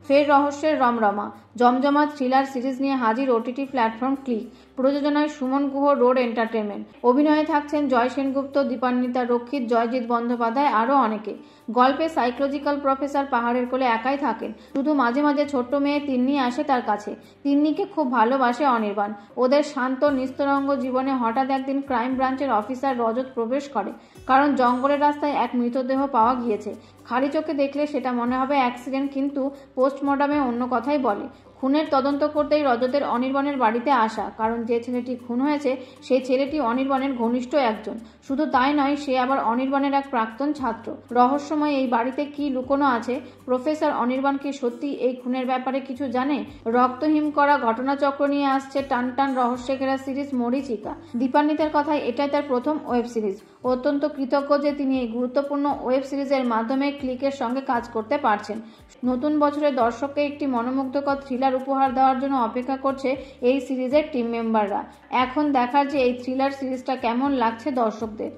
ফের রহস্যের রমরমা। জমজমাট থ্রিলার সিরিজ নিয়ে হাজির ওটিটি প্ল্যাটফর্ম ক্লিক। প্রযোজনায় সুমন গুহ, রোড এন্টারটেনমেন্ট। অভিনয়ে থাকছেন জয় সেনগুপ্ত, দীপান্বিতা রক্ষিত, জয়জিৎ বন্দ্যোপাধ্যায়, আরও অনেকে। গল্পে সাইকোলজিক্যাল প্রফেসর পাহাড়ের কোলে একাই থাকেন। শুধু মাঝে মাঝে ছোট্ট মেয়ে তিন্নি আসে তার কাছে। তিন্নিকে খুব ভালোবাসে অনির্বাণ। ওদের শান্ত নিস্তরঙ্গ জীবনে হঠাৎ একদিন ক্রাইম ব্রাঞ্চের অফিসার রজত প্রবেশ করে, কারণ জঙ্গলের রাস্তায় এক মৃতদেহ পাওয়া গিয়েছে। খালি চোখে দেখলে সেটা মনে হবে অ্যাক্সিডেন্ট, কিন্তু পোস্টমর্টমে অন্য কথাই বলে। খুনের তদন্ত করতেই রজতের অনির্বাণের বাড়িতে আসা, কারণ যে ছেলেটি খুন হয়েছে সেই ছেলেটি অনির্বাণের ঘনিষ্ঠ একজন। শুধু তাই নয়, সে আবার অনির্বাণের এক প্রাক্তন ছাত্র। রহস্যময় এই বাড়িতে কি লুকোনো আছে? প্রফেসর অনির্বাণ কি সত্যি এই খুনের ব্যাপারে কিছু জানে? রক্তহিম করা ঘটনাচক্র নিয়ে আসছে টান টান রহস্যে ঘেরা সিরিজ মরীচিকা। দীপান্বিতার কথায় এটাই তার প্রথম ওয়েব সিরিজ। অত্যন্ত কৃতজ্ঞ যে তিনি এই গুরুত্বপূর্ণ ওয়েব সিরিজের মাধ্যমে ক্লিকের সঙ্গে কাজ করতে পারছেন। নতুন বছরে দর্শককে একটি মনোমুগ্ধকর থ্রিলার উপহার দেওয়ার জন্য অপেক্ষা করছে এই সিরিজের টিম মেম্বাররা। এখন দেখার যে এই থ্রিলার সিরিজটা কেমন লাগছে দর্শকদের।